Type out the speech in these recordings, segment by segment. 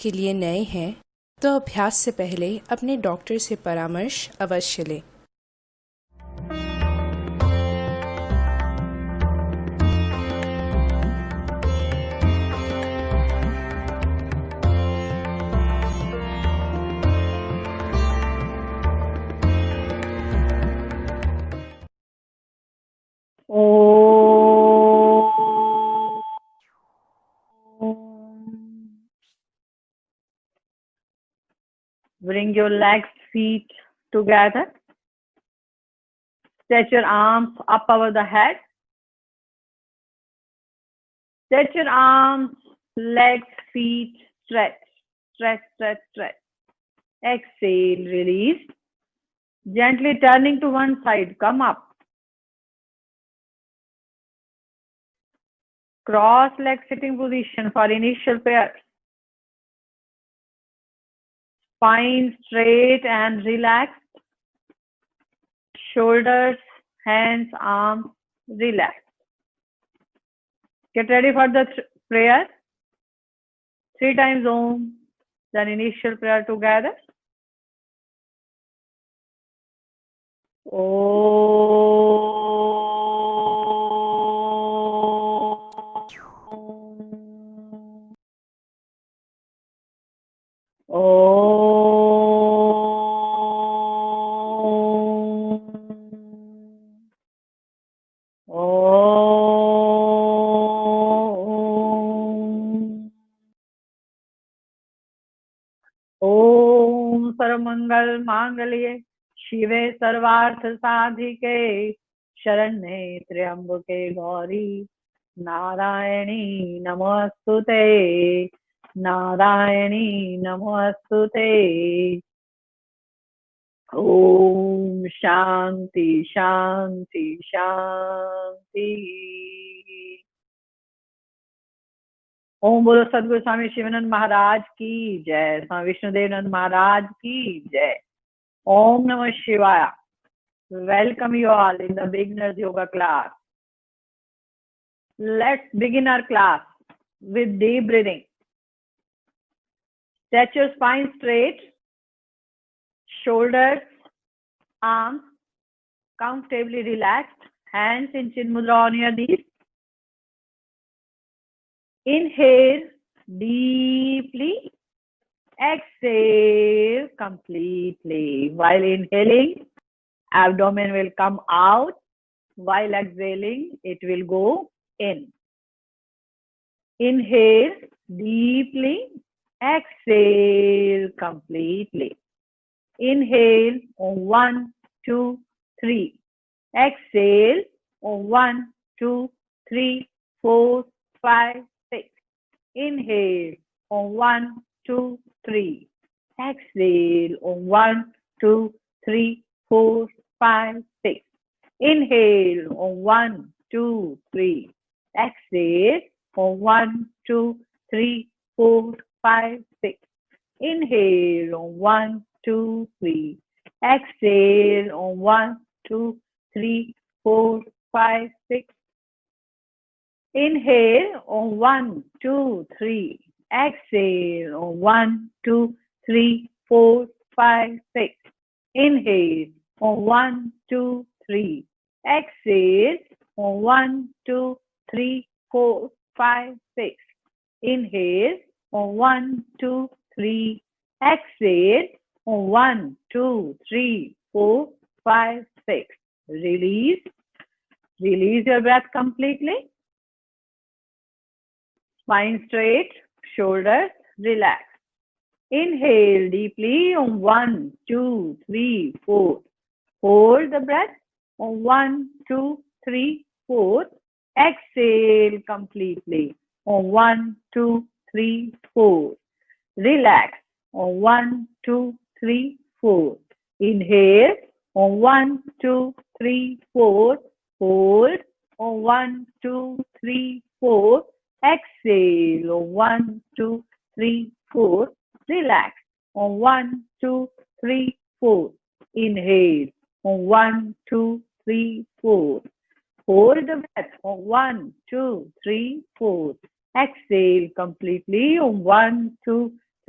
के लिए नए हैं तो अभ्यास से पहले अपने डॉक्टर से परामर्श अवश्य लें। Bring your legs, feet together. Stretch your arms up over the head. Stretch your arms, legs, feet, stretch, stretch, stretch, stretch. Exhale, release. Gently turning to one side, come up. Cross leg sitting position for initial prayer. Spine straight and relaxed. Shoulders, hands, arms, relaxed. Get ready for the prayer. 3 times Om, then initial prayer together. ओम सर्वमंगल मांगल्ये शिवे सर्वार्थ साधिके शरण्ये त्र्यंबके गौरी नारायणी नमोस्तुते नारायणी नमोस्तुते। ओम शांति शांति शांति। ओम बोलो सदगुरु स्वामी शिवानंद महाराज की जय, स्वामी विष्णुदेवानंद महाराज की जय। Om Namah Shivaya. Welcome you all in the beginner's yoga class. Let's begin our class with deep breathing. Stretch your spine straight, shoulders, arms comfortably relaxed, hands in chin mudra on your knees. Inhale deeply, exhale completely. While inhaling, abdomen will come out. While exhaling, it will go in. Inhale deeply, exhale completely. Inhale on 1, 2, 3. Exhale on 1, 2, 3, 4, 5, 6. Inhale on 1, 2, 3. Exhale on 1, 2, 3, 4, 5, 6. Inhale on 1, 2, 3. Exhale on 1, 2, 3, 4, 5, 6. Inhale on 1, 2, 3. Exhale on 1, 2, 3, 4, 5, 6. Inhale on 1, 2, 3. Exhale on 1, 2, 3, 4, 5, 6. Inhale on 1, 2, 3. Exhale on 1, 2, 3, 4, 5, 6. Inhale on 1, 2, 3. Exhale on 1, 2, 3, 4, 5, 6. Release. Release your breath completely. Spine straight, shoulders relaxed. Inhale deeply on 1, 2, 3, 4. Hold the breath on 1, 2, 3, 4. Exhale completely on 1, 2, 3, 4. Relax on 1, 2, 3, 4. Inhale on 1, 2, 3, 4. Hold on 1, 2, 3, 4. Exhale on 1, 2, 3, 4. Relax on 1, 2, 3, 4. Inhale on 1, 2, 3, 4. Hold the breath on 1, 2, 3, 4. Exhale completely on 1, 2,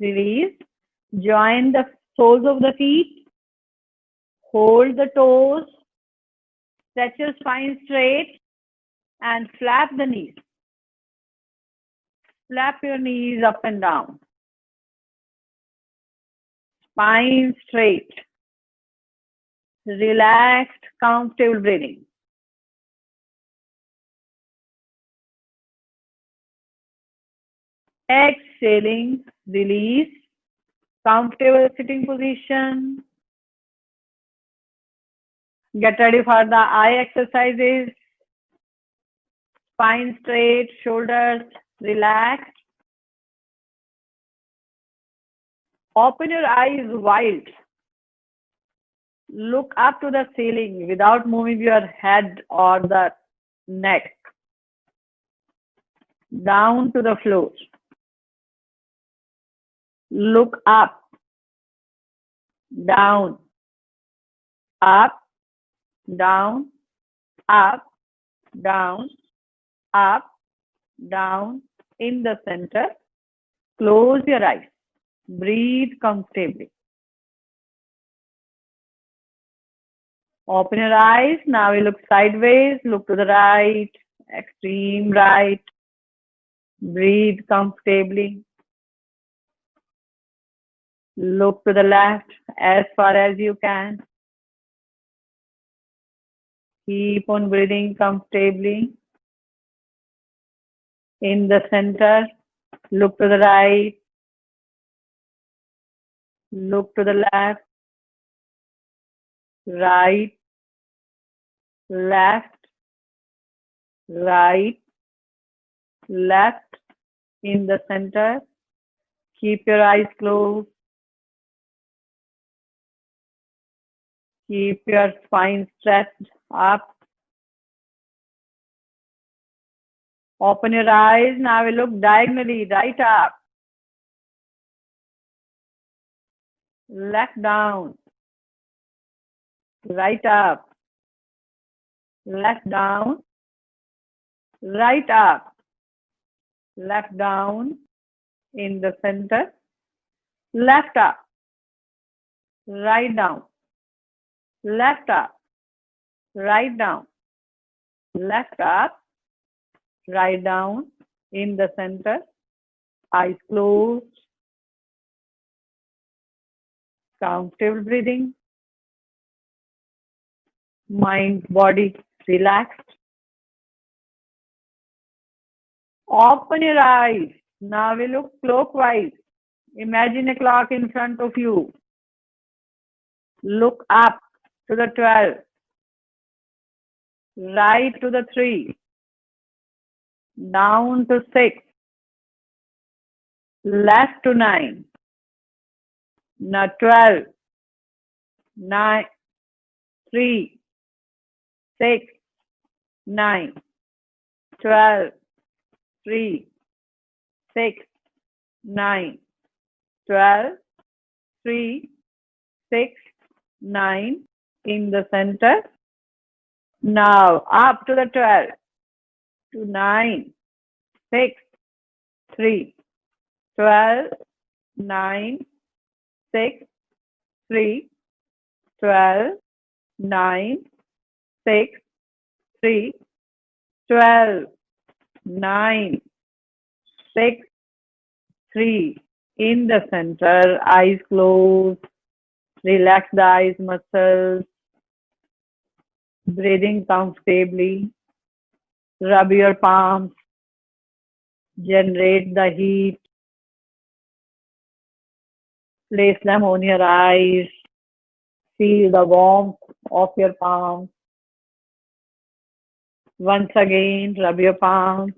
Release. Join the soles of the feet. Hold the toes. Stretch your spine straight and flap the knees. Flap your knees up and down. Spine straight. Relaxed, comfortable breathing. Exhaling, release. Comfortable sitting position. Get ready for the eye exercises. Spine straight, shoulders relaxed. Open your eyes wide. Look up to the ceiling without moving your head or the neck. Down to the floor. Look up, down, up, down, up, down, up, down, in the center. Close your eyes. Breathe comfortably. Open your eyes. Now we look sideways. Look to the right, extreme right. Breathe comfortably. Look to the left as far as you can. Keep on breathing comfortably. In the center, look to the right. Look to the left. Right. Left. Right. Left. In the center. Keep your eyes closed. Keep your spine stretched up. Open your eyes. Now we look diagonally, right up. Left down. Right up. Left down. Right up. Left down. In the center. Left up. Right down. Left up. Right down. Left up. Right down. In the center. Eyes closed. Comfortable breathing. Mind, body relaxed. Open your eyes. Now we look clockwise. Imagine a clock in front of you. Look up to the 12. Right to the 3. Down to 6. Left to 9. Now 12. 9. 3. 6. 9. 12. 3. 6. 9. 12. 3. 6. 9. In the center. Now up to the 12. To 9. 6. 3. 12. 9. 6. 3. 12. 9. 6. 3. 12. 9. 6. 3. In the center, eyes closed. Relax the eyes muscles. Breathing comfortably. Rub your palms. Generate the heat. Place them on your eyes. Feel the warmth of your palms. Once again, rub your palms.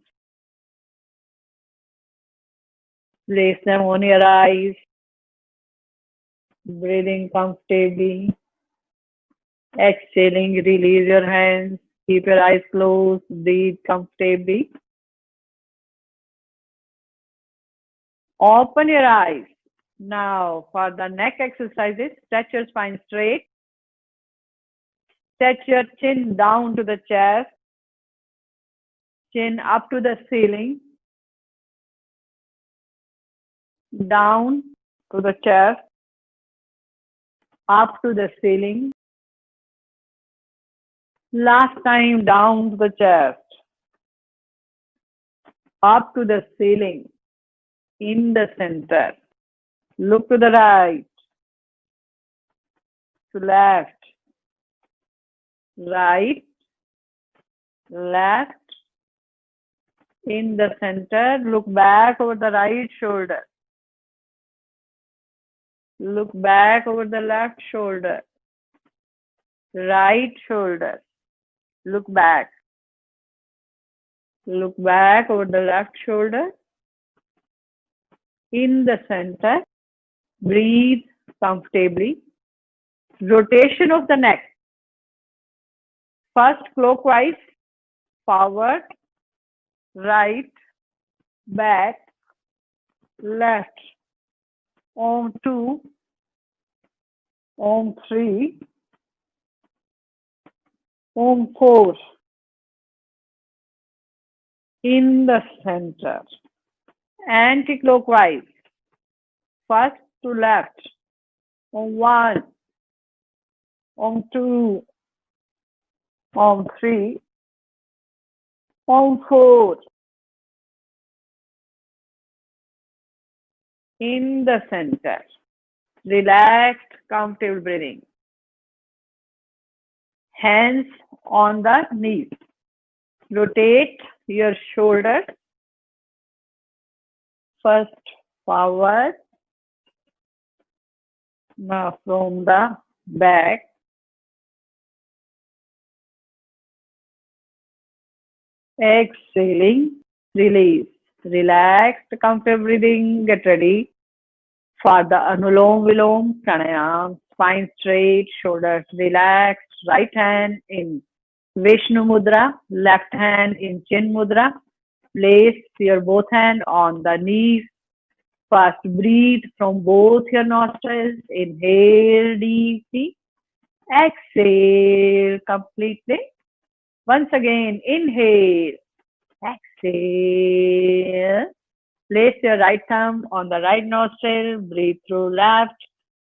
Place them on your eyes. Breathing comfortably. Exhaling, release your hands. Keep your eyes closed. Breathe comfortably. Open your eyes. Now, for the neck exercises, stretch your spine straight. Stretch your chin down to the chest. Chin up to the ceiling. Down to the chest, up to the ceiling. Last time down to the chest, up to the ceiling, in the center. Look to the right, to left, right, left, in the center. Look back over the right shoulder. Look back over the left shoulder, right shoulder. Look back. Look back over the left shoulder. In the center, breathe comfortably. Rotation of the neck. First clockwise, forward, right, back, left. Om 2, Om 3, Om 4. In the center. Anti-clockwise. First to left. Om 1, Om 2, Om 3, Om 4. In the center. Relaxed, comfortable breathing. Hands on the knees. Rotate your shoulders. First forward. Now from the back. Exhaling, release. Relaxed, comfortable breathing. Get ready for the Anulom Vilom Pranayam. Spine straight, shoulders relaxed. Right hand in Vishnu Mudra, left hand in Chin Mudra. Place your both hands on the knees. First, breathe from both your nostrils. Inhale deeply. Exhale completely. Once again, inhale. Exhale. Place your right thumb on the right nostril. Breathe through left.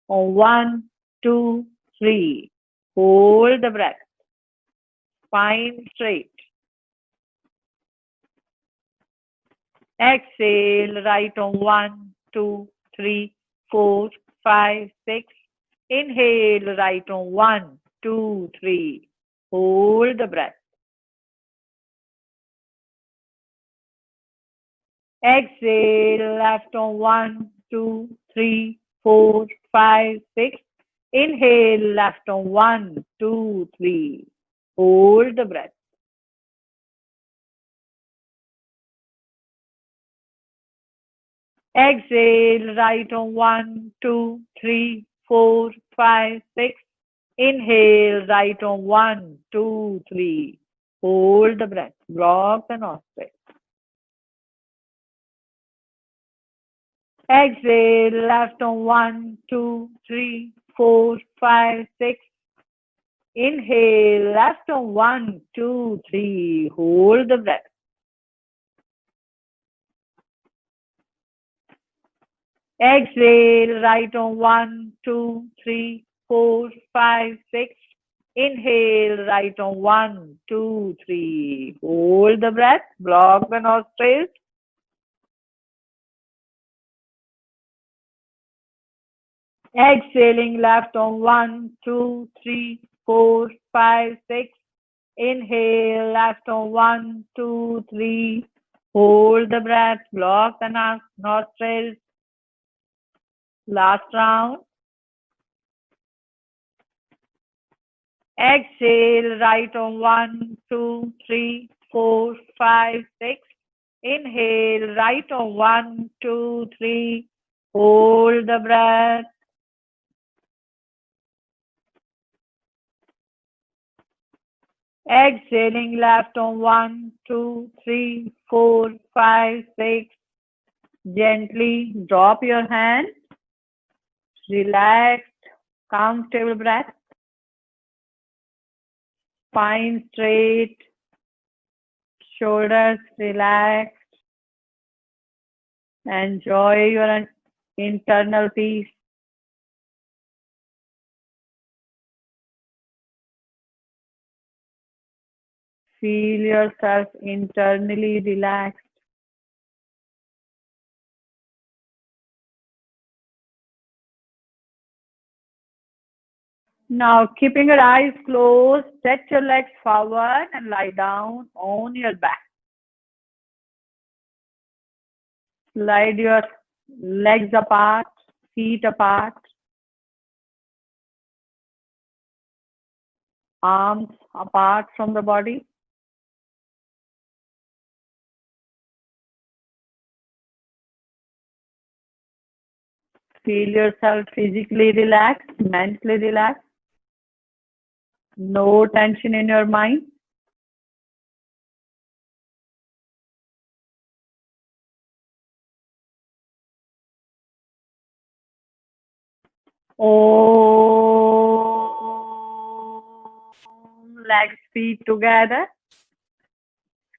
On 1, 2, 3. Hold the breath. Spine straight. Exhale, right on 1, 2, 3, 4, 5, 6. Inhale, right on 1, 2, 3. Hold the breath. Exhale, left on 1, 2, 3, 4, 5, 6. Inhale, left on 1, 2, 3. Hold the breath. Exhale, right on 1, 2, 3, 4, 5, 6. Inhale, right on 1, 2, 3. Hold the breath. Block the nostrils. Exhale, left on 1, 2, 3, 4, 5, 6. Inhale, left on 1, 2, 3. Hold the breath. Exhale, right on 1, 2, 3, 4, 5, 6. Inhale, right on 1, 2, 3. Hold the breath. Block the nostrils. Exhaling, left on 1, 2, 3, 4, 5, 6. Inhale, left on 1, 2, 3. Hold the breath. Block the nostrils. Last round. Exhale, right on 1, 2, 3, 4, 5, 6. Inhale, right on 1, 2, 3. Hold the breath. Exhaling, left on 1, 2, 3, 4, 5, 6. Gently drop your hand. Relaxed, comfortable breath. Spine straight. Shoulders relaxed. Enjoy your internal peace. Feel yourself internally relaxed. Now, keeping your eyes closed, stretch your legs forward and lie down on your back. Slide your legs apart, feet apart, arms apart from the body. Feel yourself physically relaxed, mentally relaxed. No tension in your mind. Legs, feet together.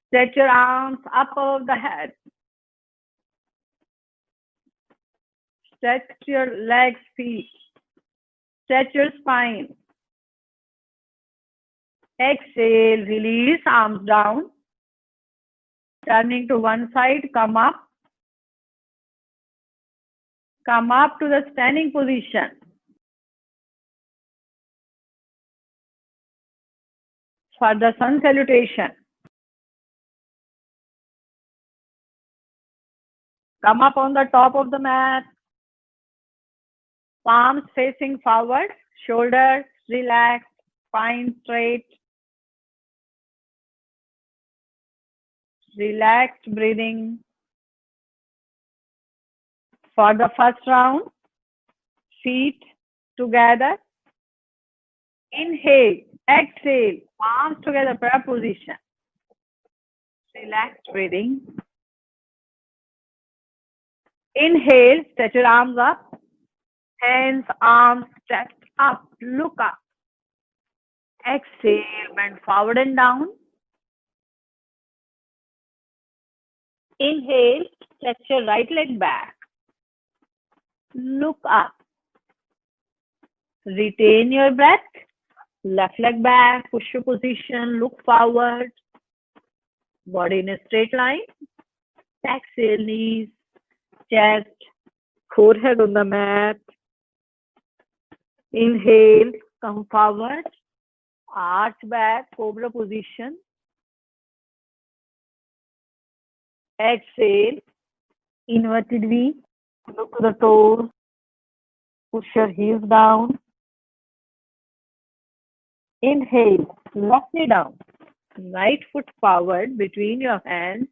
Stretch your arms up above the head. Stretch your legs, feet. Stretch your spine. Exhale, release, arms down. Turning to one side, come up. Come up to the standing position. For the sun salutation. Come up on the top of the mat. Palms facing forward, shoulders relaxed, spine straight. Relaxed breathing. For the first round, feet together. Inhale, exhale, palms together, prayer position. Relaxed breathing. Inhale, stretch your arms up. Hands, arms stretched up. Look up. Exhale, bend forward and down. Inhale, stretch your right leg back. Look up. Retain your breath. Left leg back, push your position, look forward. Body in a straight line. Exhale, knees, chest, forehead on the mat. Inhale, come forward. Arch back, cobra position. Exhale, inverted V. Look to the toes. Push your heels down. Inhale, left knee down. Right foot forward between your hands.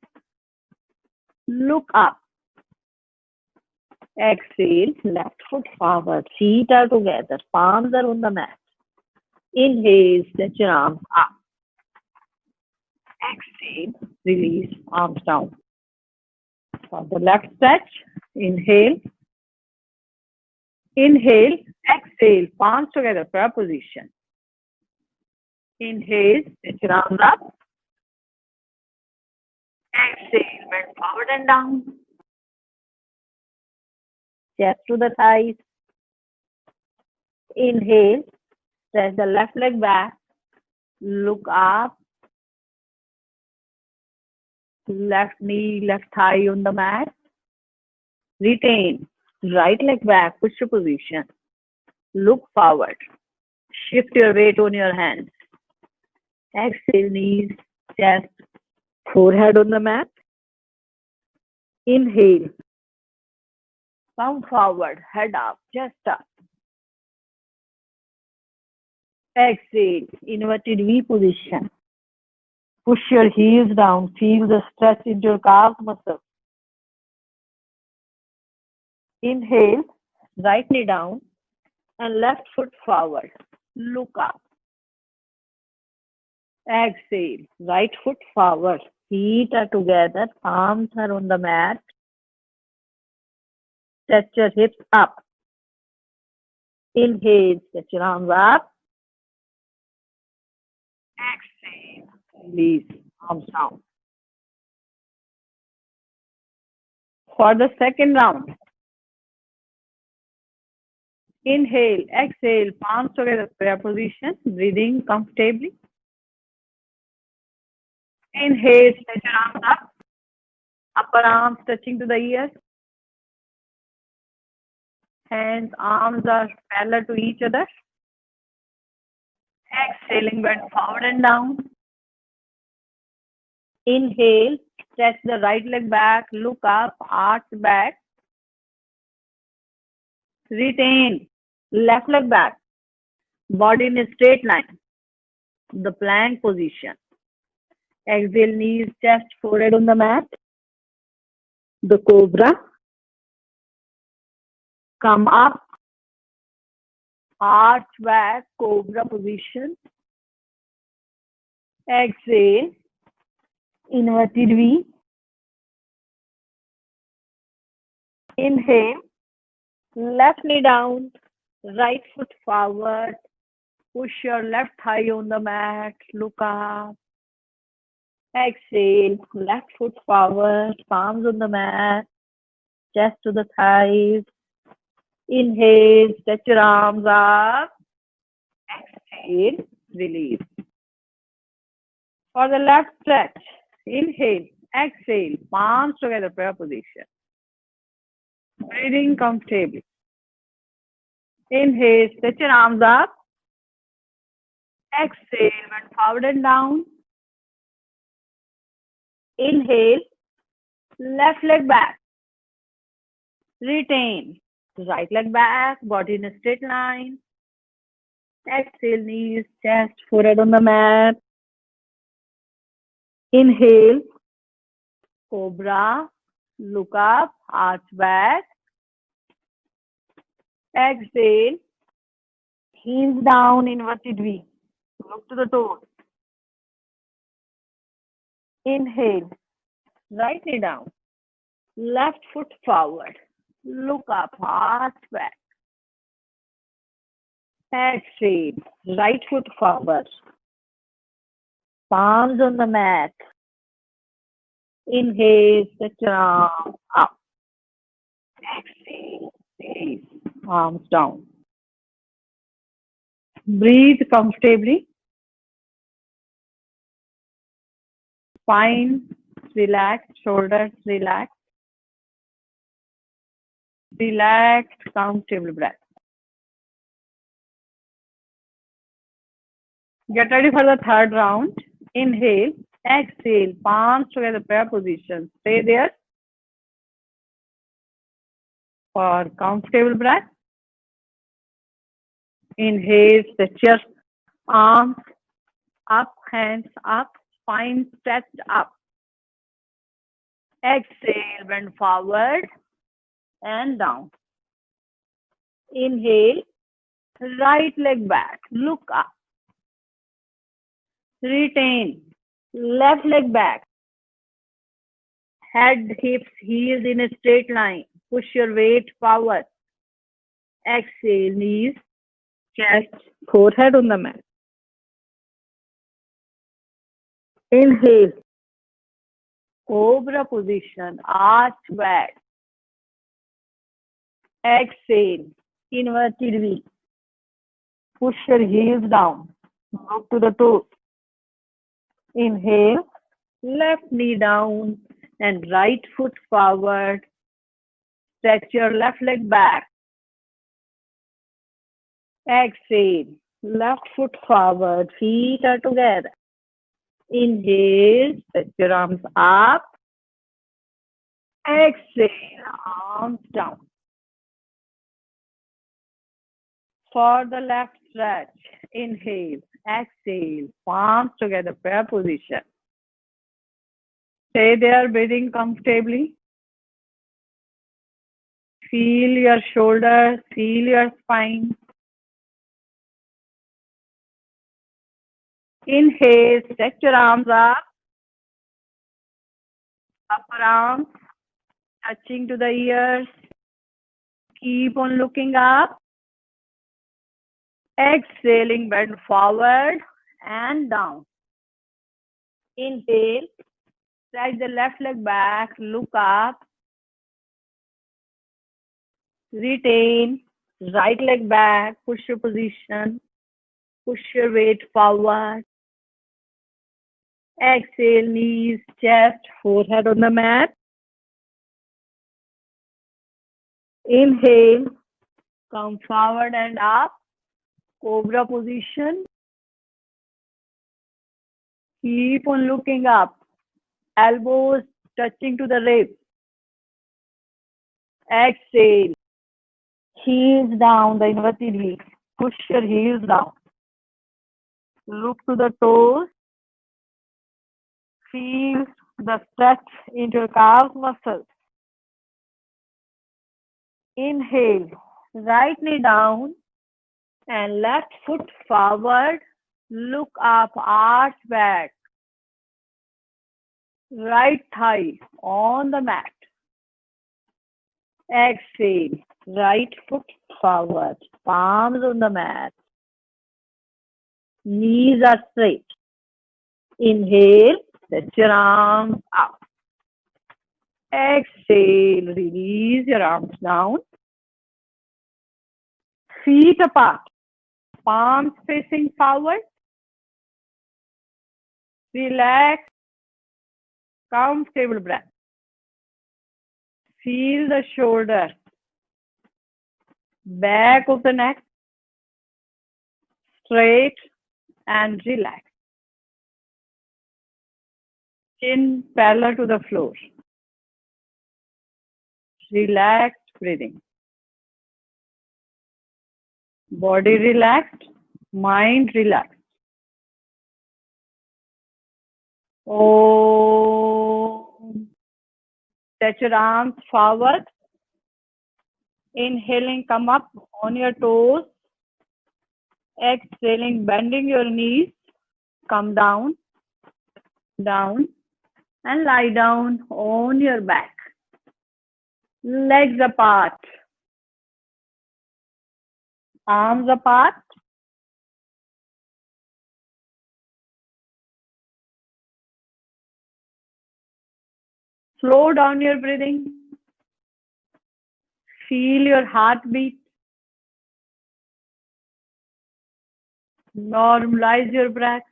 Look up. Exhale, left foot forward. Feet are together. Palms are on the mat. Inhale, stretch your arms up. Exhale, release, arms down. For the left stretch, inhale. Inhale, exhale, palms together, prayer position. Inhale, stretch your arms up. Exhale, bend forward and down. Chest to the thighs. Inhale, stretch the left leg back. Look up. Left knee, left thigh on the mat. Retain. Right leg back, push your position. Look forward. Shift your weight on your hands. Exhale, knees, chest, forehead on the mat. Inhale. Come forward, head up, chest up. Exhale, inverted V position. Push your heels down, feel the stretch into your calf muscle. Inhale, right knee down and left foot forward. Look up. Exhale, right foot forward. Feet are together, arms are on the mat. Stretch your hips up. Inhale, stretch your arms up. Exhale, release, arms down. For the second round, Inhale, exhale, palms together, prayer position, breathing comfortably. Inhale, stretch your arms up, upper arms touching to the ears. Hands, arms are parallel to each other. Exhaling, bend forward and down. Inhale, stretch the right leg back, look up, arch back. Retain, left leg back, body in a straight line. The plank position. Exhale, knees, chest, forehead on the mat. The cobra. Come up, arch back, cobra position. Exhale, inverted V. Inhale, left knee down, right foot forward. Push your left thigh on the mat, look up. Exhale, left foot forward, palms on the mat, chest to the thighs. Inhale, stretch your arms up. Exhale, release. For the left stretch, inhale, exhale, palms together, prayer position. Breathing comfortably. Inhale, stretch your arms up. Exhale, bend forward and down. Inhale, left leg back. Retain. Right leg back, body in a straight line. Exhale, knees, chest, forehead on the mat. Inhale, cobra, look up, arch back. Exhale, heels down, inverted V. Look to the toes. Inhale, right knee down, left foot forward. Look up, arch back. Exhale, right foot forward. Palms on the mat. Inhale, stretch your arms up. Exhale, release. Arms down. Breathe comfortably. Spine relaxed, shoulders relaxed. Relaxed, comfortable breath. Get ready for the third round. Inhale, exhale, palms together, prayer position. Stay there for comfortable breath. Inhale, stretch your arms up, hands up, spine stretched up. Exhale, bend forward and down. Inhale, right leg back, look up. Retain, left leg back. Head, hips, heels in a straight line. Push your weight forward. Exhale, knees, chest, forehead on the mat. Inhale, cobra position, arch back. Exhale, inverted V. Push your heels down. Look to the toes. Inhale, left knee down and right foot forward. Stretch your left leg back. Exhale, left foot forward, feet are together. Inhale, stretch your arms up. Exhale, arms down. For the left stretch, inhale, exhale, palms together, prayer position. Stay there, breathing comfortably. Feel your shoulders, feel your spine. Inhale, stretch your arms up. Upper arms touching to the ears. Keep on looking up. Exhaling, bend forward and down. Inhale, stretch the left leg back, look up. Retain, Right leg back, push your position, push your weight forward. Exhale, knees, chest, forehead on the mat. Inhale, come forward and up, cobra position. Keep on looking up, elbows touching to the ribs. Exhale, heels down, the inverted V. Push your heels down. Look to the toes. Feel the stretch into your calf muscles. Inhale, right knee down and left foot forward. Look up, arch back. Right thigh on the mat. Exhale, right foot forward, palms on the mat. Knees are straight. Inhale, let your arms up. Exhale, release your arms down. Feet apart, palms facing forward. Relax, comfortable breath. Feel the shoulder, back of the neck, straight and relax. Chin parallel to the floor. Relaxed breathing. Body relaxed, mind relaxed. Om. Stretch your arms forward. Inhaling, come up on your toes. Exhaling, bending your knees. Come down, down, and lie down on your back. Legs apart. Arms apart. Slow down your breathing. Feel your heartbeat. Normalize your breath.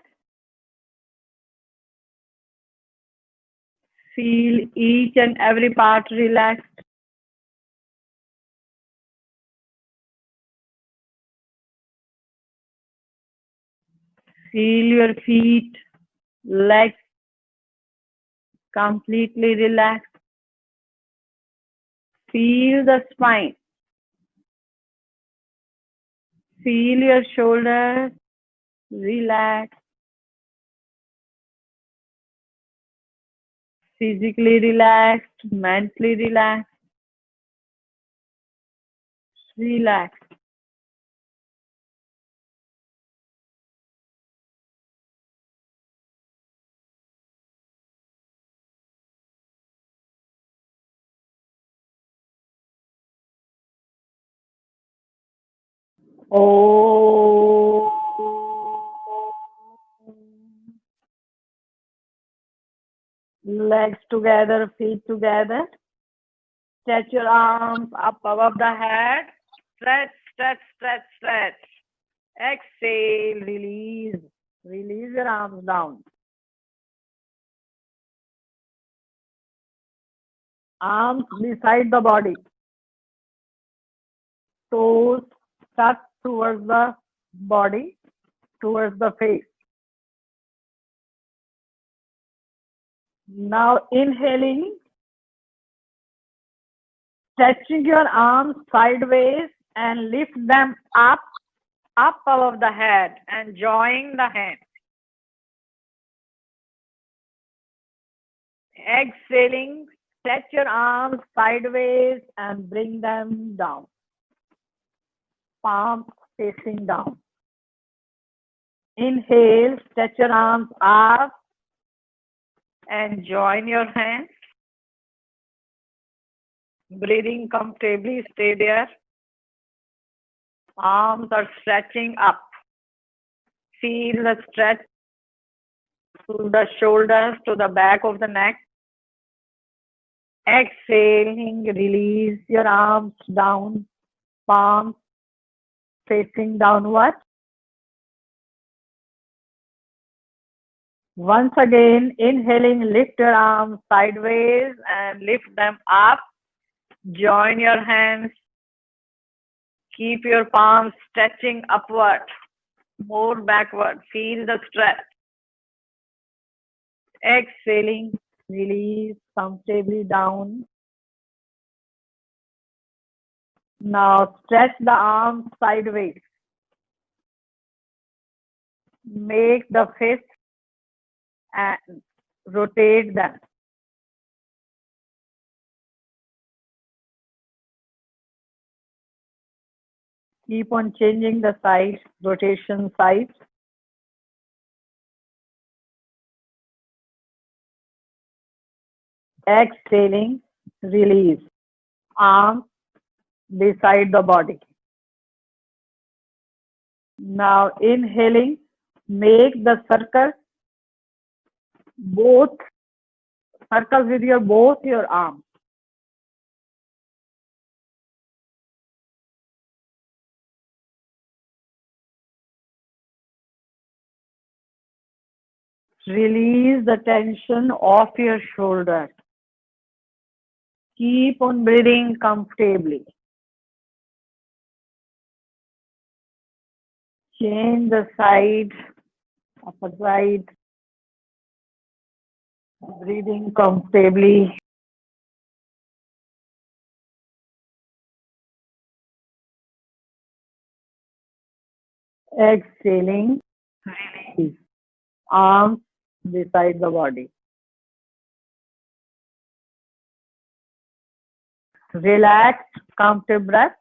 Feel each and every part relaxed. Feel your feet, legs completely relaxed. Feel the spine. Feel your shoulders relax. Physically relaxed, mentally relaxed. Relax. Oh. Legs together, feet together. Stretch your arms up above the head. Stretch, stretch, stretch, stretch. Exhale, release. Release your arms down. Arms beside the body. Toes touch towards the body, towards the face. Now inhaling, stretching your arms sideways and lift them up above the head and join the hands. Exhaling, stretch your arms sideways and bring them down. Palms facing down. Inhale, stretch your arms up and join your hands. Breathing comfortably, stay there. Arms are stretching up. Feel the stretch to the shoulders, to the back of the neck. Exhaling, release your arms down, palms facing downward. Once again, inhaling, lift your arms sideways and lift them up. Join your hands. Keep your palms stretching upward, more backward. Feel the stretch. Exhaling, release comfortably down. Now stretch the arms sideways. Make the fists and rotate them. Keep on changing the side, rotation side. Exhaling, release. Arms beside the body. Now inhaling, make the circle, both circles with both your arms. Release the tension of your shoulders. Keep on breathing comfortably. Change the side, upper side. Breathing comfortably. Exhaling, release. Arms beside the body. Relaxed, comfortable breath.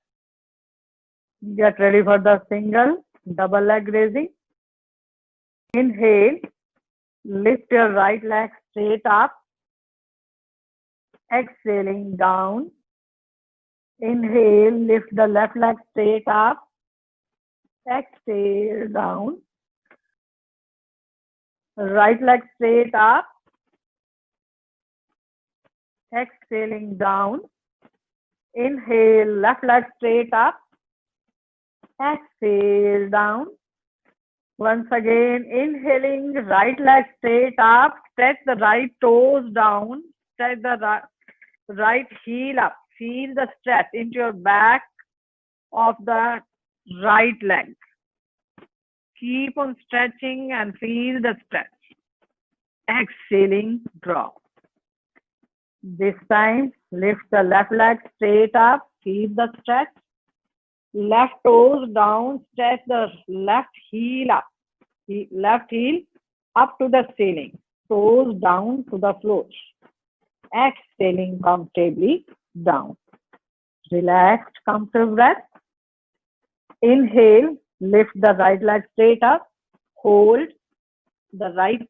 Get ready for the single, double leg raising. Inhale, lift your right leg straight up. Exhaling down. Inhale, lift the left leg straight up. Exhale down. Right leg straight up. Exhaling down. Inhale, left leg straight up. Exhale down. Once again, inhaling, right leg straight up. Stretch the right toes down. Stretch the right heel up. Feel the stretch into your back of the right leg. Keep on stretching and feel the stretch. Exhaling, drop. This time, lift the left leg straight up. Feel the stretch. Left toes down. Stretch the left heel up. Left heel up to the ceiling. Toes down to the floor. Exhaling comfortably down. Relaxed, comfortable breath. Inhale, lift the right leg straight up. Hold the right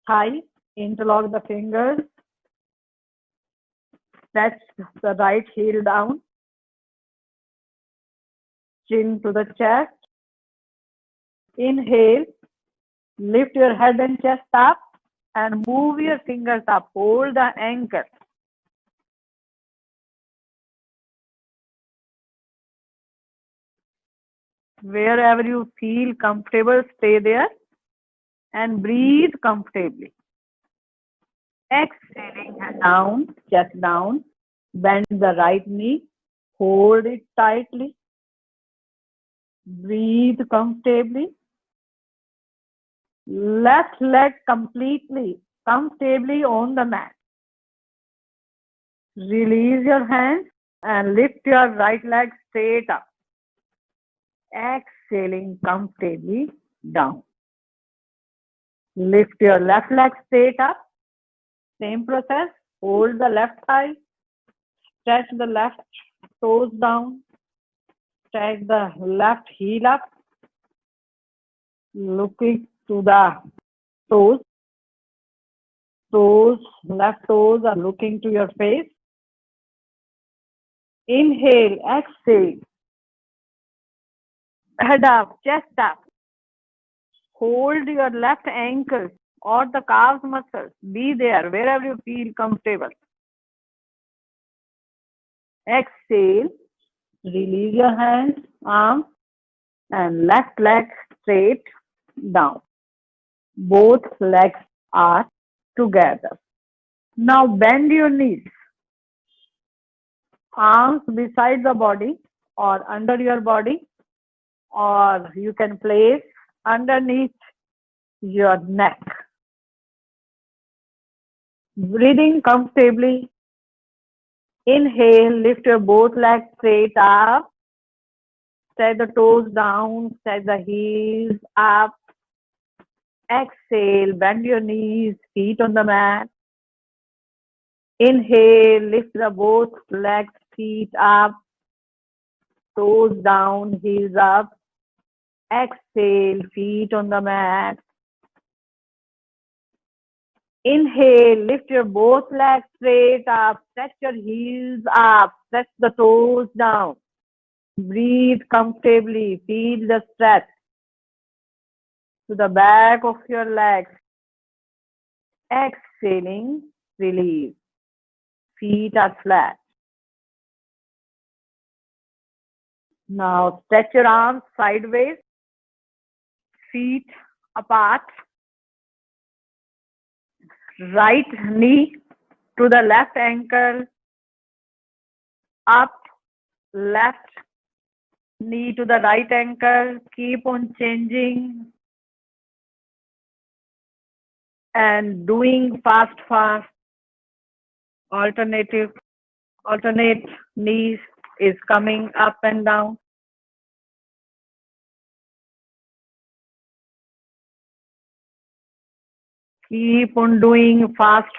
thigh. Interlock the fingers. Stretch the right heel down. Chin to the chest. Inhale, lift your head and chest up and move your fingers up. Hold the ankle. Wherever you feel comfortable, stay there and breathe comfortably. Exhaling, head down, chest down. Bend the right knee. Hold it tightly. Breathe comfortably. Left leg completely, comfortably on the mat. Release your hands and lift your right leg straight up. Exhaling comfortably down. Lift your left leg straight up. Same process. Hold the left thigh. Stretch the left toes down. Stretch the left heel up. Looking to the toes. Left toes are looking to your face. Inhale, exhale. Head up, chest up. Hold your left ankle or the calf muscles. Be there wherever you feel comfortable. Exhale. Release your hands, arms, and left leg straight down. Both legs are together. Now bend your knees, arms beside the body or under your body, or you can place underneath your neck. Breathing comfortably. Inhale, lift your both legs straight up. Stretch the toes down, stretch the heels up. Exhale, bend your knees, feet on the mat. Inhale, lift the both legs, feet up, toes down, heels up. Exhale, feet on the mat. Inhale, lift your both legs straight up, stretch your heels up, stretch the toes down. Breathe comfortably, feel the stretch to the back of your legs. Exhaling, release. Feet are flat. Now stretch your arms sideways, feet apart. Right knee to the left ankle, up, left knee to the right ankle. Keep on changing and doing fast. Alternate knees is coming up and down. Keep on doing fast.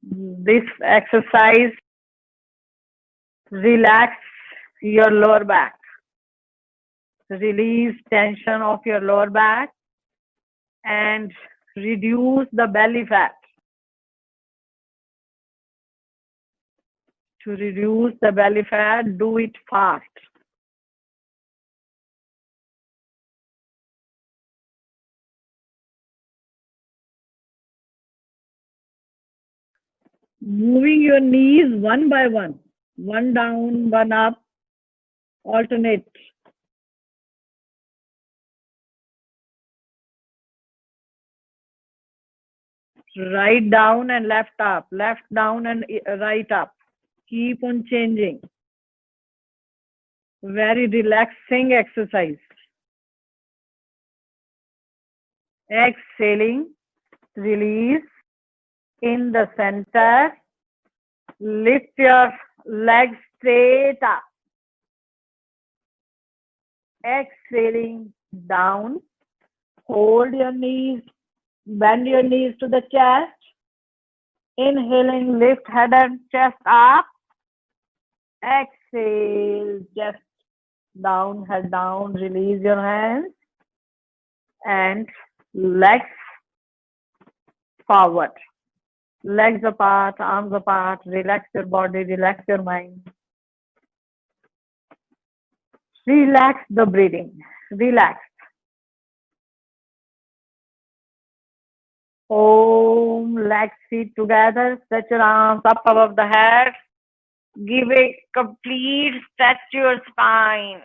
This exercise relax your lower back. Release tension of your lower back and reduce the belly fat. To reduce the belly fat, do it fast. Moving your knees one by one down, one up, alternate. Right down and left up, left down and right up. Keep on changing. Very relaxing exercise. Exhaling, release in the center. Lift your legs straight up. Exhaling down. Hold your knees. Bend your knees to the chest. Inhaling, lift head and chest up. Exhale, chest down, head down. Release your hands and legs forward. Legs apart, arms apart. Relax your body, relax your mind. Relax the breathing. Relax. Om, legs, feet together. Stretch your arms up above the head. Give a complete stretch to your spine.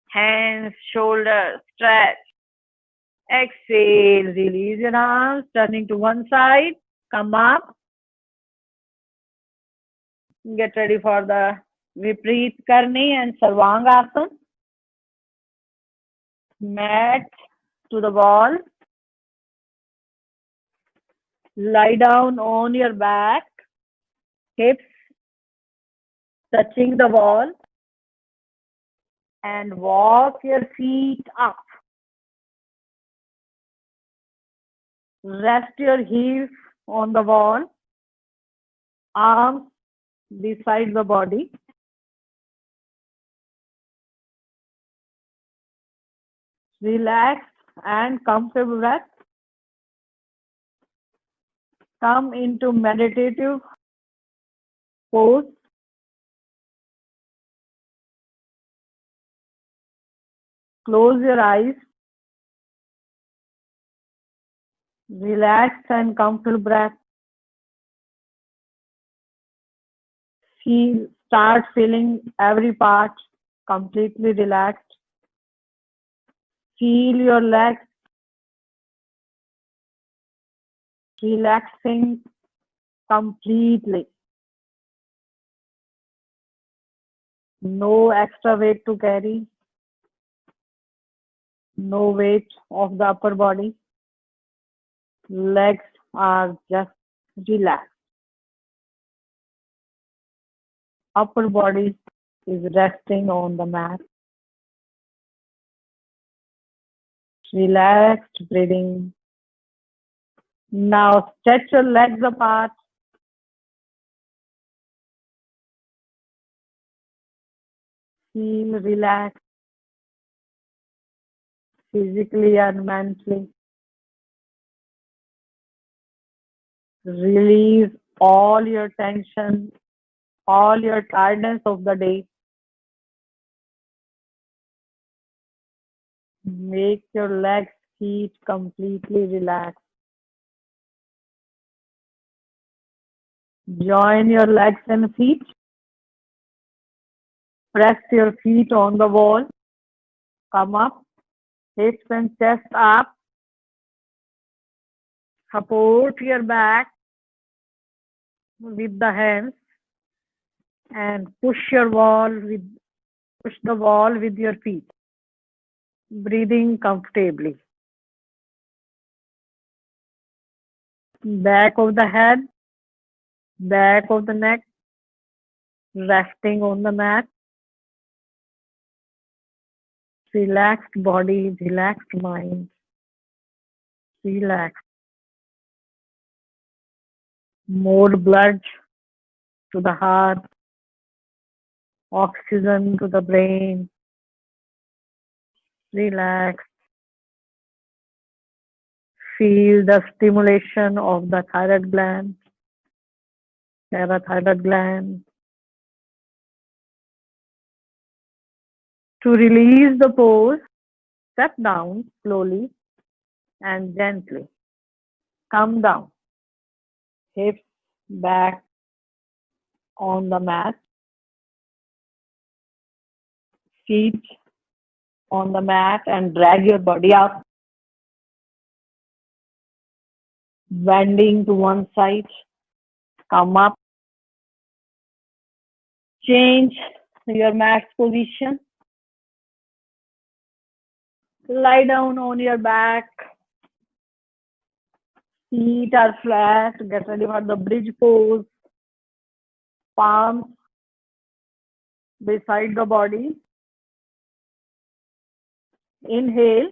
Hands, shoulders, stretch. Exhale, release your arms, turning to one side. Come up. Get ready for the Vipreet Karni and Sarvang Asana. Mat to the wall. Lie down on your back. Hips touching the wall. And walk your feet up. Rest your heels on the wall. Arms beside the body. Relax and comfortable breath. Come into meditative pose. Close your eyes. Relax and comfortable breath. Feel Start feeling every part completely relaxed. Feel your legs relaxing completely. No extra weight to carry, no weight of the upper body. Legs are just relaxed. Upper body is resting on the mat. Relaxed breathing. Now stretch your legs apart. Feel relaxed physically and mentally. Release all your tension, all your tiredness of the day. Make your legs, feet completely relaxed. Join your legs and feet. Press your feet on the wall. Come up. Hips and chest up. Support your back with the hands and push the wall with your feet. Breathing comfortably. Back of the head, back of the neck, resting on the mat. Relaxed body, relaxed mind. Relax. More blood to the heart, oxygen to the brain. Relax. Feel the stimulation of the thyroid gland, parathyroid gland. To release the pose, step down slowly and gently. Come down. Hips back on the mat. Feet on the mat and drag your body up. Bending to one side. Come up. Change your mat's position. Lie down on your back. Feet are flat. Get ready for the bridge pose. Palms beside the body. Inhale.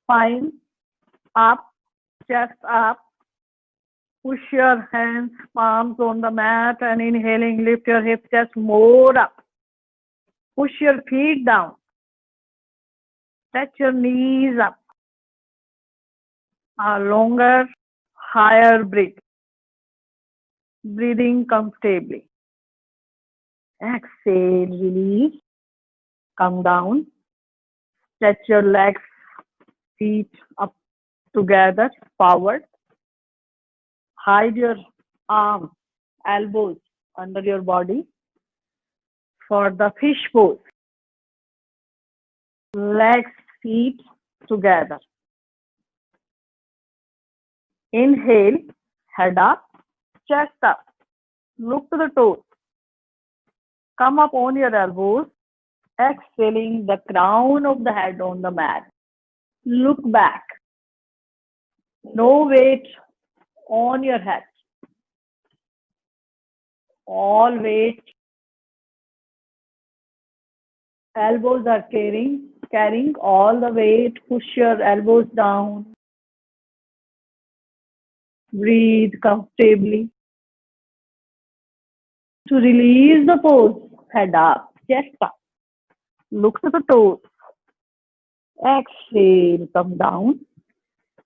Spine up. Chest up. Push your hands, palms on the mat and inhaling, lift your hip chest more up. Push your feet down. Stretch your knees up. A longer, higher breath. Breathing comfortably. Exhale, release. Come down. Stretch your legs, feet up together, forward. Hide your arms, elbows under your body for the fish pose. Legs, feet together. Inhale, head up, chest up. Look to the toes. Come up on your elbows. Exhaling the crown of the head on the mat. Look back. No weight on your head. All weight. Elbows are carrying all the weight. Push your elbows down. Breathe comfortably. To release the pose, head up, chest up. Look to the toes. Exhale, come down.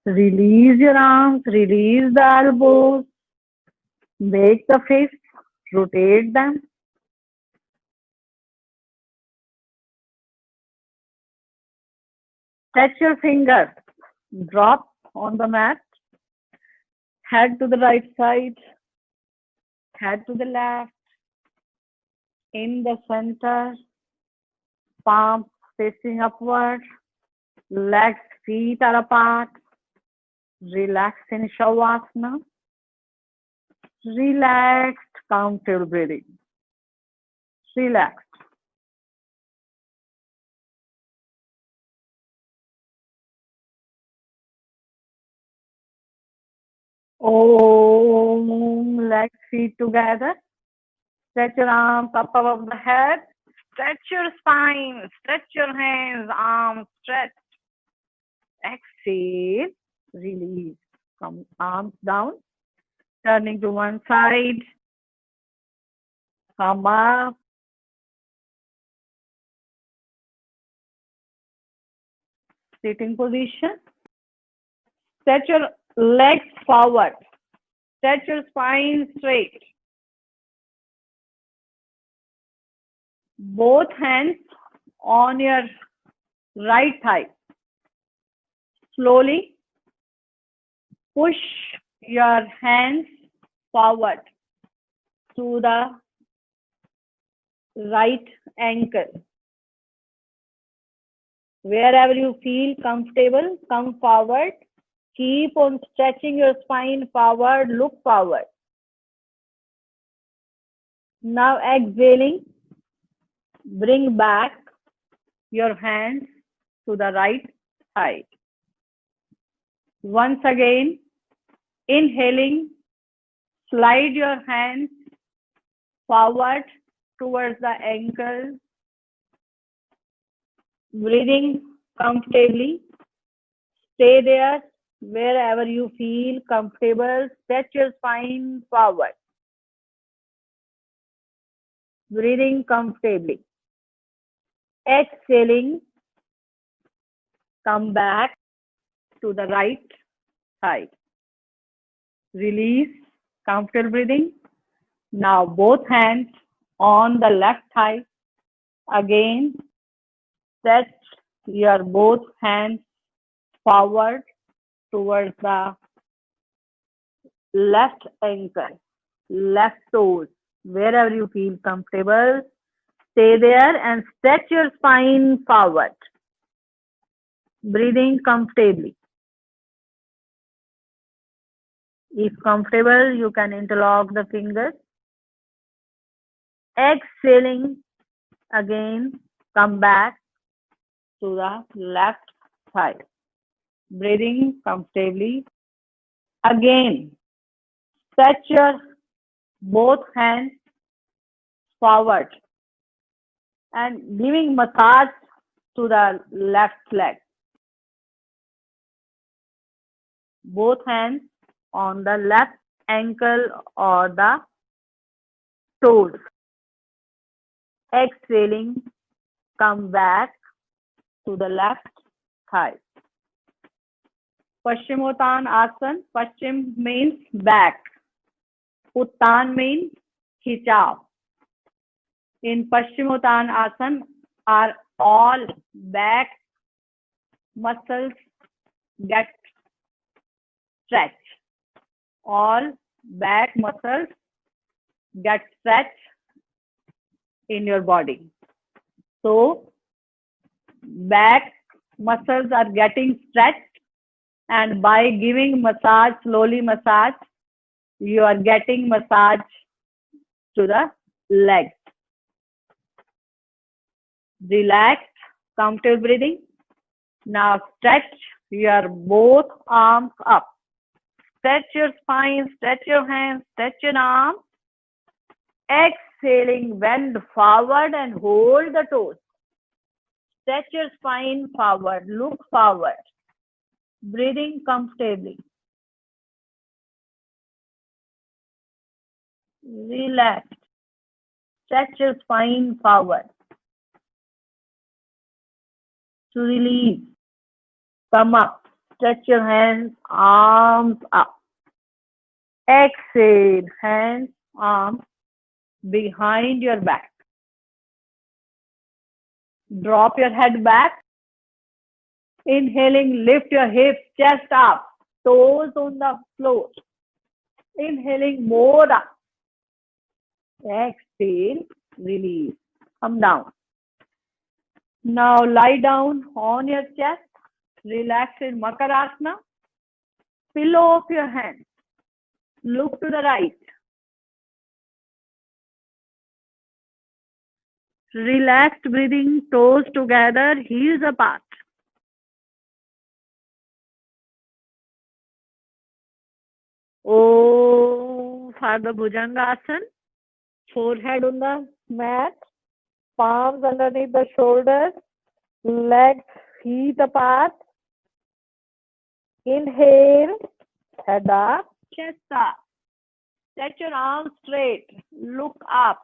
Release your arms, release the elbows. Make the fists, rotate them. Touch your fingers, drop on the mat. Head to the right side, head to the left, in the center, palms facing upward, legs, feet are apart. Relax in Shavasana. Relaxed, comfortable breathing. Relaxed. Om, legs, feet together. Stretch your arms up above the head. Stretch your spine. Stretch your hands, arms, stretch. Exhale, release. Come arms down, turning to one side. Come up. Sitting position. Stretch your legs forward. Stretch your spine straight. Both hands on your right thigh. Slowly push your hands forward to the right ankle. Wherever you feel comfortable, come forward. Keep on stretching your spine forward, look forward. Now exhaling, bring back your hands to the right side. Once again, inhaling, slide your hands forward towards the ankle. Breathing comfortably. Stay there wherever you feel comfortable. Stretch your spine forward. Breathing comfortably. Exhaling, come back to the right side. Release, comfortable breathing. Now both hands on the left thigh. Again, stretch your both hands forward towards the left ankle, left toes, wherever you feel comfortable. Stay there and stretch your spine forward. Breathing comfortably. If comfortable, you can interlock the fingers. Exhaling, again, come back to the left side. Breathing comfortably. Again, stretch your both hands forward and giving massage to the left leg. Both hands on the left ankle or the toes. Exhaling, come back to the left thigh. Paschimottan Asana. Paschim means back. Uttan means khichav. In Paschimottan Asana are all back muscles get stretched. All back muscles get stretched in your body. So back muscles are getting stretched, and by giving massage, slowly massage, you are getting massage to the legs. Relaxed, comfortable breathing. Now stretch your both arms up. Stretch your spine, stretch your hands, stretch your arms. Exhaling, bend forward and hold the toes. Stretch your spine forward, look forward. Breathing comfortably. Relax. Stretch your spine forward. To release, come up. Stretch your hands, arms up. Exhale, hands, arms behind your back. Drop your head back. Inhaling, lift your hips, chest up, toes on the floor. Inhaling more up. Exhale, release. Come down. Now lie down on your chest. Relax in Makarasana. Pillow off your hands. Look to the right. Relaxed breathing, toes together, heels apart. Oh, for the Bhujangasana. Forehead on the mat. Palms underneath the shoulders. Legs, feet apart. Inhale, head up, chest up. Set your arms straight. Look up.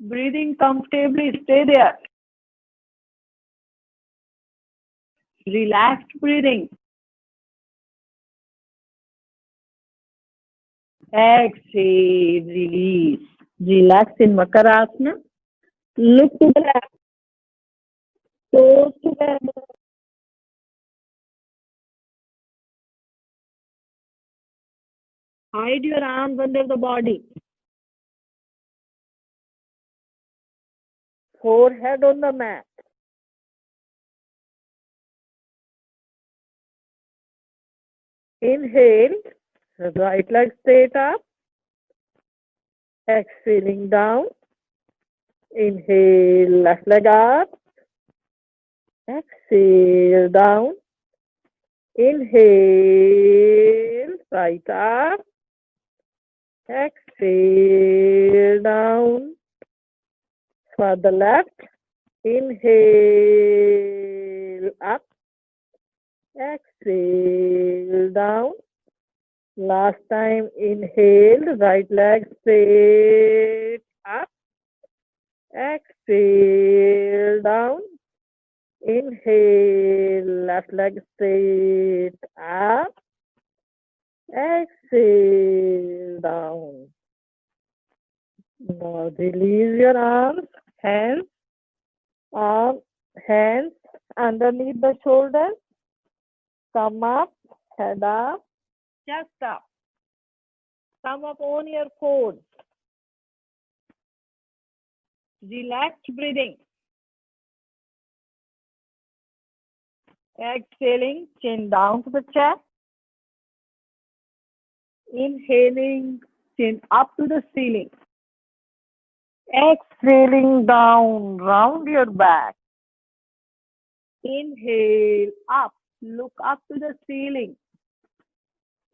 Breathing comfortably, stay there. Relaxed breathing. Exhale, release. Relax in Makarasana. Look to the left. Toes together. Hide your arms under the body. Forehead on the mat. Inhale, right leg straight up. Exhaling down. Inhale, left leg up. Exhale down. Inhale, right up. Exhale down. For the left, inhale up. Exhale down. Last time, inhale, right leg straight up. Exhale down. Inhale, left leg straight up. Exhale down. Now release your arms, hands underneath the shoulders. Come up, head up, chest up. Come up on your toes. Relaxed breathing. Exhaling, chin down to the chest. Inhaling, chin up to the ceiling. Exhaling down, round your back. Inhale, up, look up to the ceiling.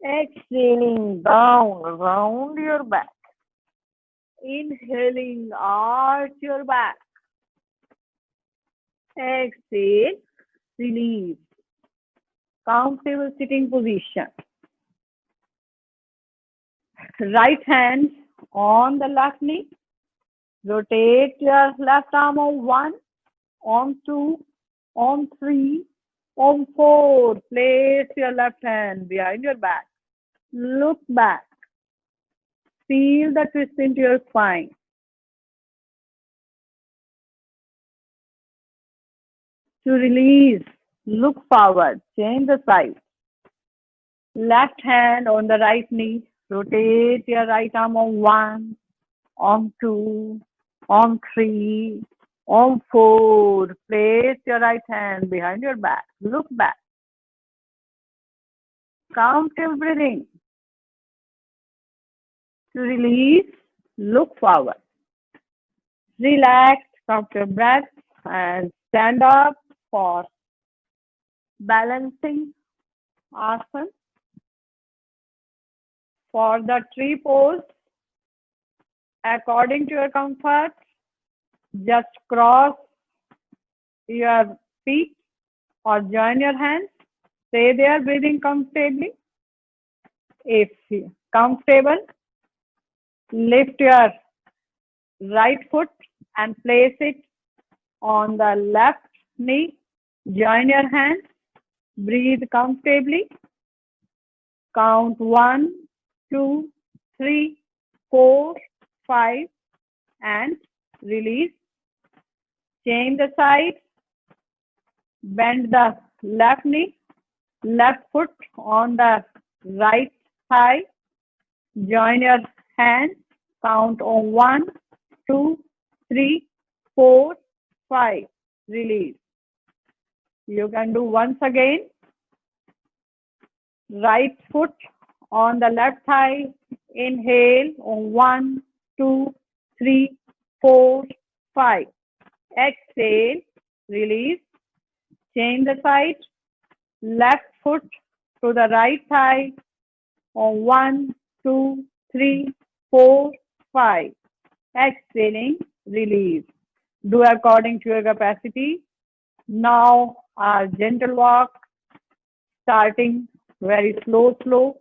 Exhaling down, round your back. Inhaling, arch your back. Exhale, release. Comfortable sitting position. Right hand on the left knee. Rotate your left arm on 1, on 2, on 3, on 4. Place your left hand behind your back. Look back. Feel the twist into your spine. To release, look forward. Change the side. Left hand on the right knee. Rotate your right arm on 1, on 2, on 3, on 4. Place your right hand behind your back. Look back. Comfortable breathing. To release, look forward. Relax, comfortable breath, and stand up for balancing asana. For the tree pose, according to your comfort, just cross your feet or join your hands. Stay there breathing comfortably. If comfortable, lift your right foot and place it on the left knee. Join your hands. Breathe comfortably. Count 1, 2, 3, 4, 5 and release. Change the side. Bend the left knee. Left foot on the right thigh. Join your hands. Count on 1, 2, 3, 4, 5. Release. You can do once again. Right foot on the left thigh. Inhale on 1, 2, 3, 4, 5. Exhale. Release. Change the side. Left foot to the right thigh on 1, 2, 3, 4, 5. Exhaling, release. Do according to your capacity. Now our gentle walk, starting very slow.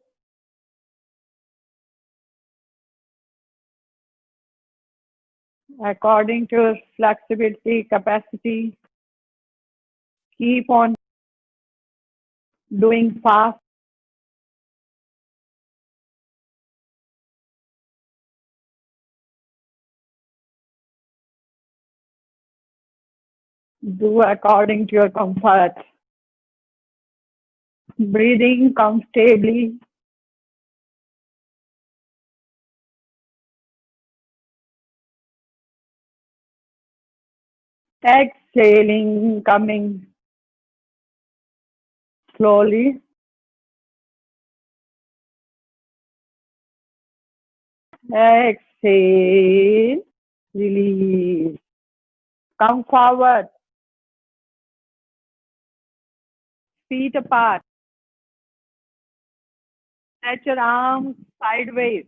According to your flexibility, capacity. Keep on doing fast. Do according to your comfort. Breathing comfortably. Exhaling, coming slowly. Exhale, release. Come forward, feet apart. Stretch your arms sideways.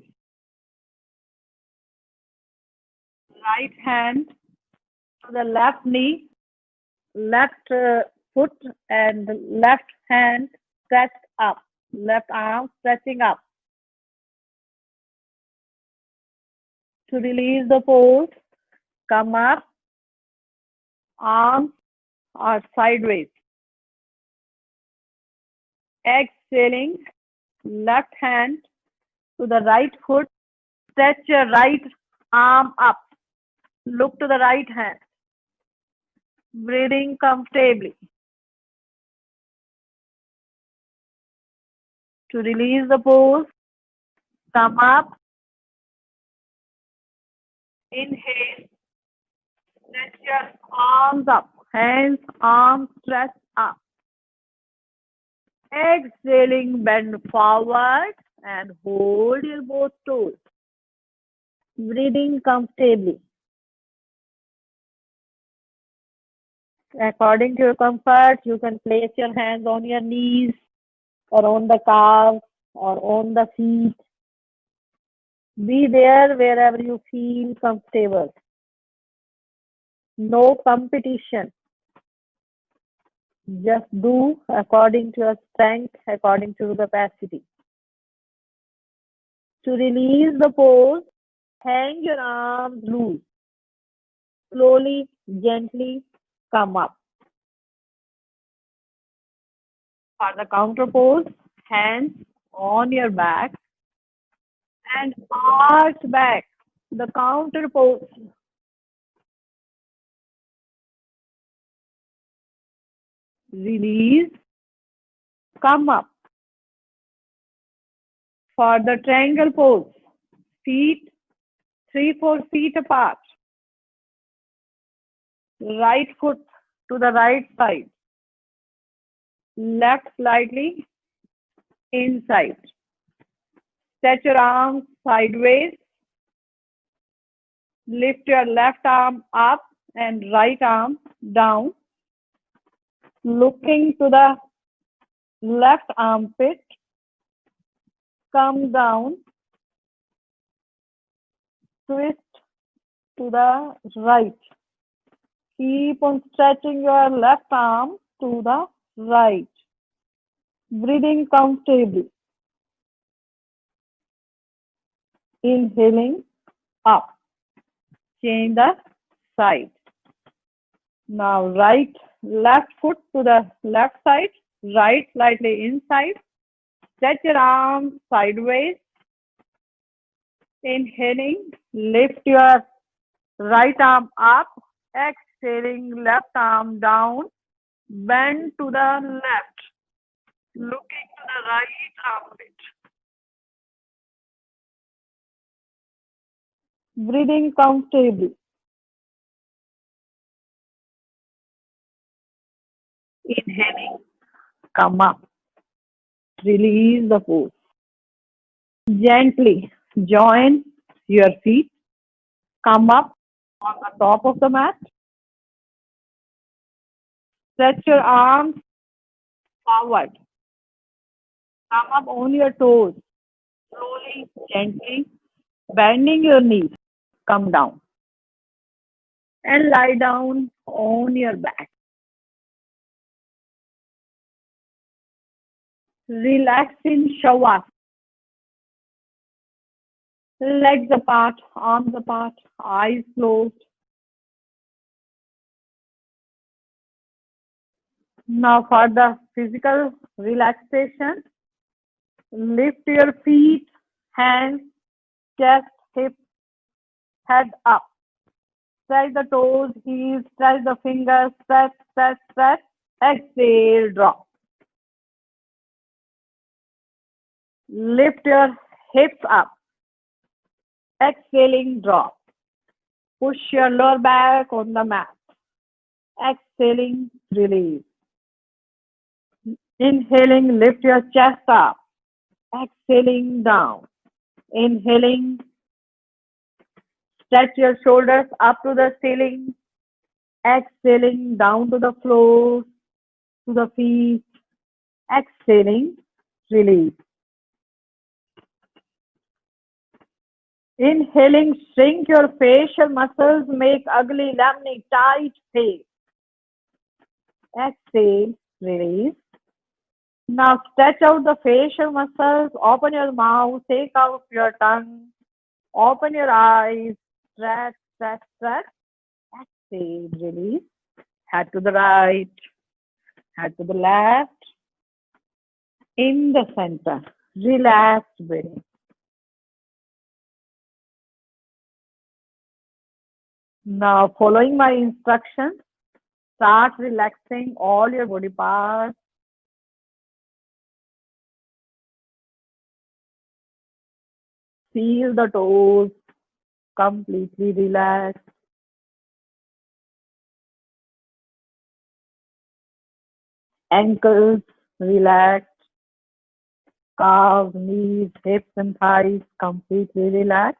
Right hand to the left knee, left foot and left hand stretched up. Left arm stretching up. To release the pose, come up, arms are sideways. Exhaling, left hand to the right foot. Stretch your right arm up. Look to the right hand. Breathing comfortably. To release the pose, come up. Inhale. Stretch your arms up. Hands, arms stretch up. Exhaling, bend forward and hold your both toes. Breathing comfortably. According to your comfort, you can place your hands on your knees or on the calves or on the feet. Be there wherever you feel comfortable. No competition. Just do according to your strength, according to your capacity. To release the pose, hang your arms loose. Slowly, gently come up. For the counter pose, hands on your back and arch back. The counter pose. Release. Come up. For the triangle pose, feet 3-4 feet apart. Right foot to the right side. Left slightly inside. Stretch your arms sideways. Lift your left arm up and right arm down. Looking to the left armpit. Come down. Twist to the right. Keep on stretching your left arm to the right. Breathing comfortably. Inhaling up. Change the side. Now left foot to the left side, right slightly inside. Stretch your arms sideways. Inhaling, lift your right arm up. Exhaling, left arm down. Bend to the left. looking to the right armpit. Breathing comfortably. Inhaling, come up. Release the force. Gently join your feet. Come up on the top of the mat. Stretch your arms forward. Come up on your toes. Slowly, gently, bending your knees. Come down and lie down on your back. Relax in Shavasana. Legs apart, arms apart, eyes closed. Now for the physical relaxation, lift your feet, hands, chest, hips, head up. Stretch the toes, heels, stretch the fingers, stretch, stretch, stretch. Exhale, drop. Lift your hips up. Exhaling, drop. Push your lower back on the mat. Exhaling, release. Inhaling, lift your chest up. Exhaling, down. Inhaling, stretch your shoulders up to the ceiling. Exhaling, down to the floor, to the feet. Exhaling, release. Inhaling, shrink your facial muscles, make ugly, lemony, tight face. Exhale, release. Now stretch out the facial muscles, open your mouth, take out your tongue, open your eyes, stretch, stretch, stretch. Exhale, release. Head to the right, head to the left, in the center. Relaxed breathing. Now, following my instructions, start relaxing all your body parts. Feel the toes completely relaxed. Ankles relaxed. Calves, knees, hips, and thighs completely relaxed.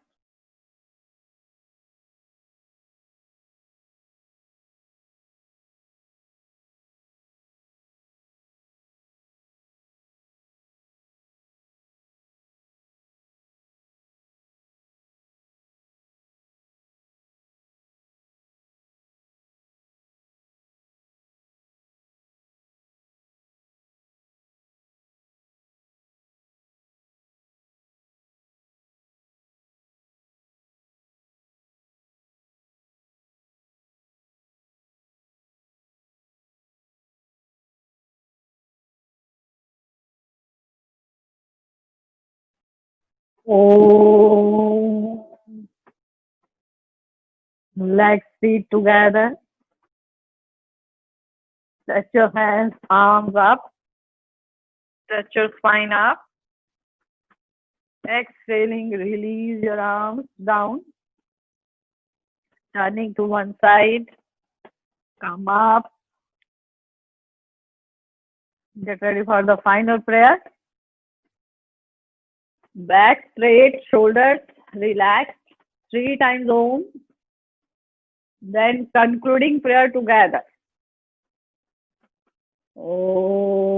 Oh, legs, feet together. Stretch your hands, arms up. Stretch your spine up. Exhaling, release your arms down. Turning to one side. Come up. Get ready for the final prayer. Back straight, shoulders relaxed. 3 times Om. Then concluding prayer together. Om.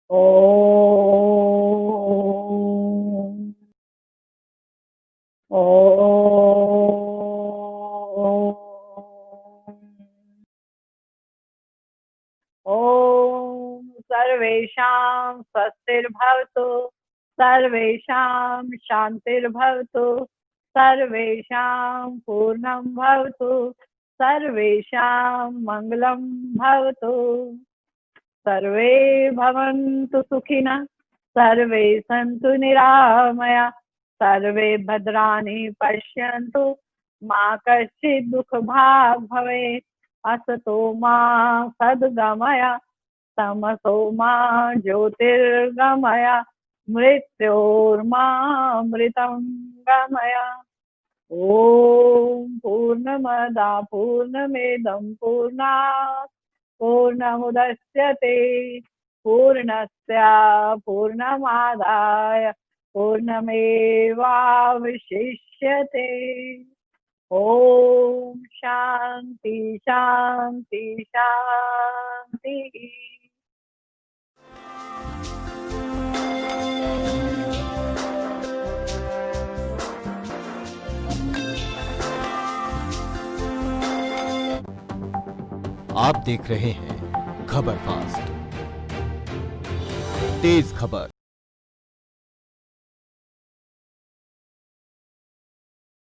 Om. Om. ॐ सर्वेषां स्वस्तिर्भवतु सर्वेषां शान्तिर्भवतु सर्वेषां पूर्णं भवतु सर्वेषां मङ्गलं भवतु सर्वे भवन्तु सुखिनः सर्वे सन्तु निरामया सर्वे भद्राणि पश्यन्तु मा कश्चित् दुःखभाग् भवेत् असतो मा सद्गमय तमसो मा ज्योतिर्गमय मृत्योर्मामृतं गमय। ॐ पूर्णमदा पूर्णमिदं पूर्णात् पूर्णमुदच्यते पूर्णस्य पूर्णमादाय पूर्णमेवावशिष्यते। ॐ शान्ति शान्ति शान्तिः। आप देख रहे हैं खबर फास्ट, तेज खबर